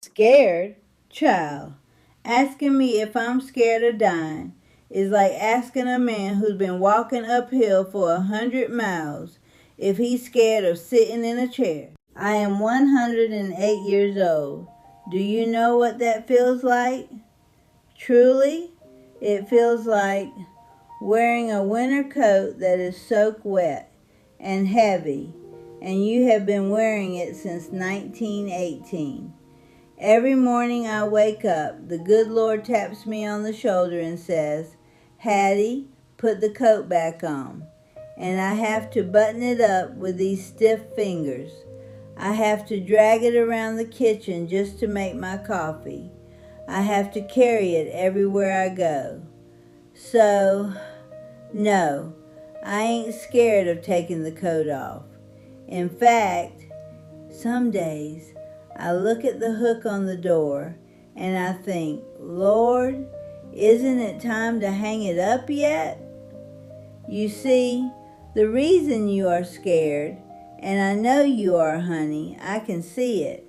Scared? Child. Asking me if I'm scared of dying is like asking a man who's been walking uphill for 100 miles if he's scared of sitting in a chair. I am 108 years old. Do you know what that feels like? Truly, it feels like wearing a winter coat that is soaked wet and heavy, and you have been wearing it since 1918. Every morning I wake up, the good Lord taps me on the shoulder and says, "Hattie, put the coat back on." And I have to button it up with these stiff fingers. I have to drag it around the kitchen just to make my coffee. I have to carry it everywhere I go. So, no, I ain't scared of taking the coat off. In fact, some days I look at the hook on the door and I think, Lord, isn't it time to hang it up yet? You see, the reason you are scared, and I know you are, honey, I can see it,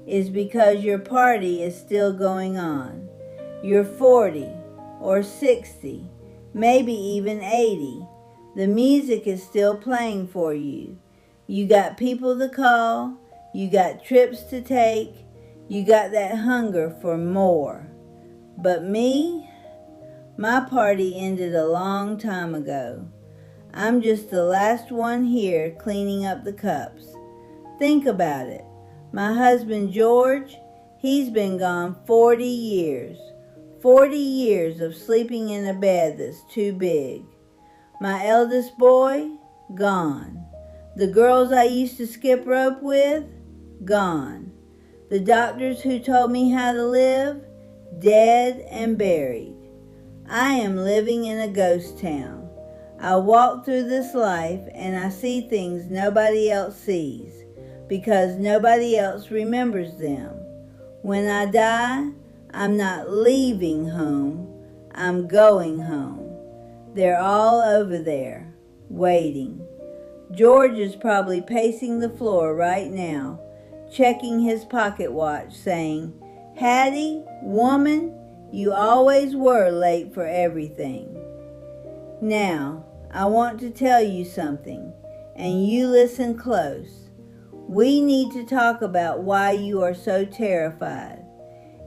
is because your party is still going on. You're 40 or 60, maybe even 80. The music is still playing for you. You got people to call. You got trips to take. You got that hunger for more. But me, my party ended a long time ago. I'm just the last one here cleaning up the cups. Think about it. My husband George, he's been gone 40 years. 40 years of sleeping in a bed that's too big. My eldest boy, gone. The girls I used to skip rope with, gone. The doctors who told me how to live, dead and buried. I am living in a ghost town. I walk through this life and I see things nobody else sees because nobody else remembers them. When I die, I'm not leaving home, I'm going home. They're all over there, waiting. George is probably pacing the floor right now, checking his pocket watch, saying, "Hattie, woman, you always were late for everything." Now, I want to tell you something, and you listen close. We need to talk about why you are so terrified.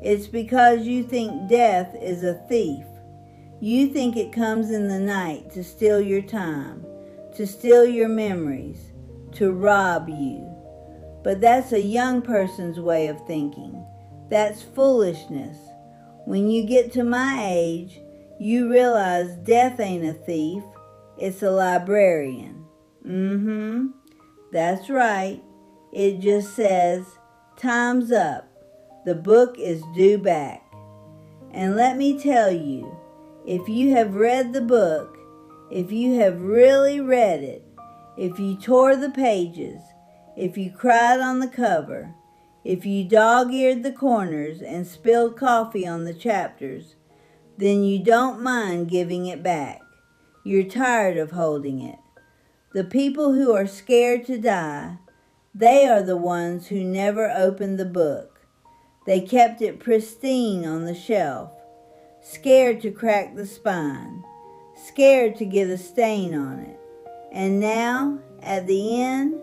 It's because you think death is a thief. You think it comes in the night to steal your time, to steal your memories, to rob you. But that's a young person's way of thinking. That's foolishness. When you get to my age, you realize death ain't a thief, it's a librarian. That's right. It just says, time's up. The book is due back. And let me tell you, if you have read the book, if you have really read it, if you tore the pages, if you cried on the cover, if you dog-eared the corners and spilled coffee on the chapters, then you don't mind giving it back. You're tired of holding it. The people who are scared to die, they are the ones who never opened the book. They kept it pristine on the shelf, scared to crack the spine, scared to get a stain on it. And now, at the end,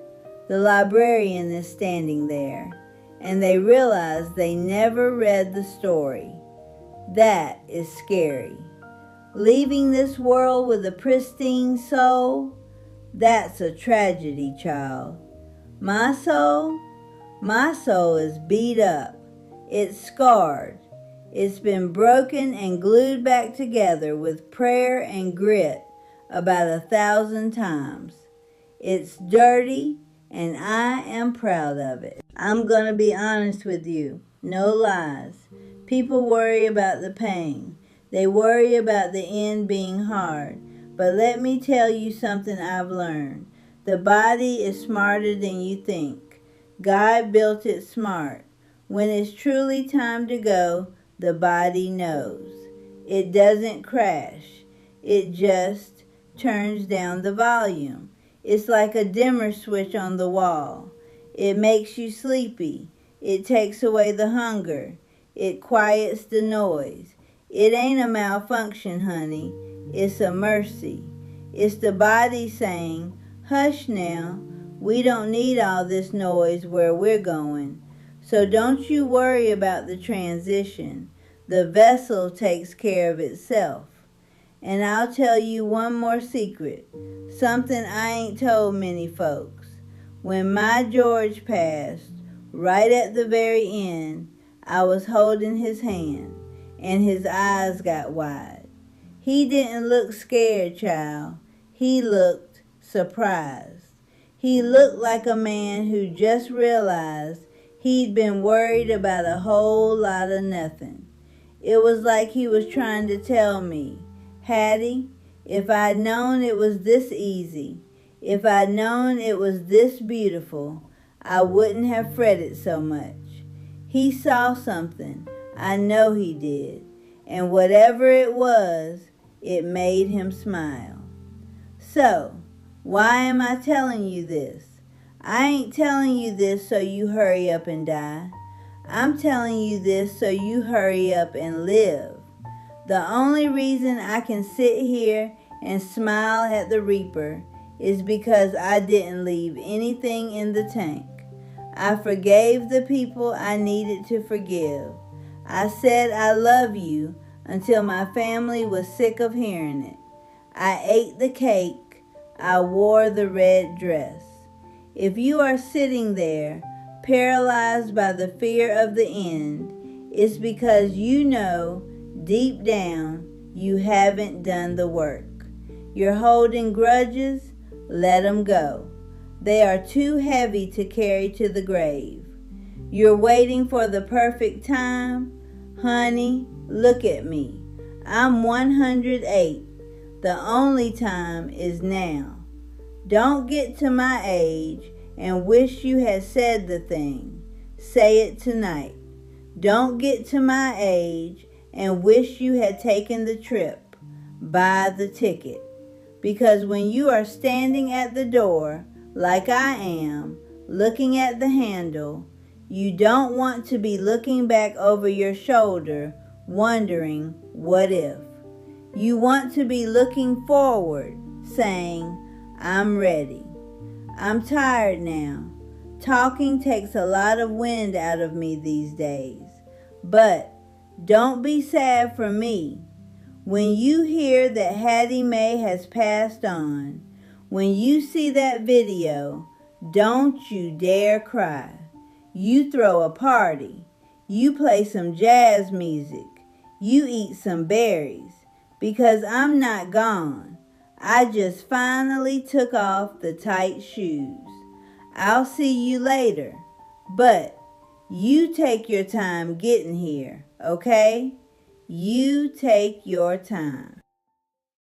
the librarian is standing there, and they realize they never read the story. That is scary. Leaving this world with a pristine soul, that's a tragedy, child. My soul is beat up. It's scarred. It's been broken and glued back together with prayer and grit about 1,000 times. It's dirty, and I am proud of it. I'm going to be honest with you. No lies. People worry about the pain. They worry about the end being hard. But let me tell you something I've learned. The body is smarter than you think. God built it smart. When it's truly time to go, the body knows. It doesn't crash. It just turns down the volume. It's like a dimmer switch on the wall. It makes you sleepy. It takes away the hunger. It quiets the noise. It ain't a malfunction, honey. It's a mercy. It's the body saying, hush now. We don't need all this noise where we're going. So don't you worry about the transition. The vessel takes care of itself. And I'll tell you one more secret. Something I ain't told many folks. When my George passed, right at the very end, I was holding his hand, and his eyes got wide. He didn't look scared, child. He looked surprised. He looked like a man who just realized he'd been worried about a whole lot of nothing. It was like he was trying to tell me, Hattie, if I'd known it was this easy, if I'd known it was this beautiful, I wouldn't have fretted so much. He saw something, I know he did, and whatever it was, it made him smile. So, why am I telling you this? I ain't telling you this so you hurry up and die. I'm telling you this so you hurry up and live. The only reason I can sit here and smile at the reaper is because I didn't leave anything in the tank. I forgave the people I needed to forgive. I said I love you until my family was sick of hearing it. I ate the cake. I wore the red dress. If you are sitting there, paralyzed by the fear of the end, it's because you know, deep down, you haven't done the work. You're holding grudges, let them go. They are too heavy to carry to the grave. You're waiting for the perfect time? Honey, look at me. I'm 108. The only time is now. Don't get to my age and wish you had said the thing. Say it tonight. Don't get to my age and wish you had taken the trip. Buy the ticket. Because when you are standing at the door, like I am, looking at the handle, you don't want to be looking back over your shoulder, wondering, what if? You want to be looking forward, saying, I'm ready. I'm tired now. Talking takes a lot of wind out of me these days. But don't be sad for me. When you hear that Hattie Mae has passed on, when you see that video, don't you dare cry. You throw a party. You play some jazz music. You eat some berries. Because I'm not gone. I just finally took off the tight shoes. I'll see you later. But you take your time getting here, okay? You take your time.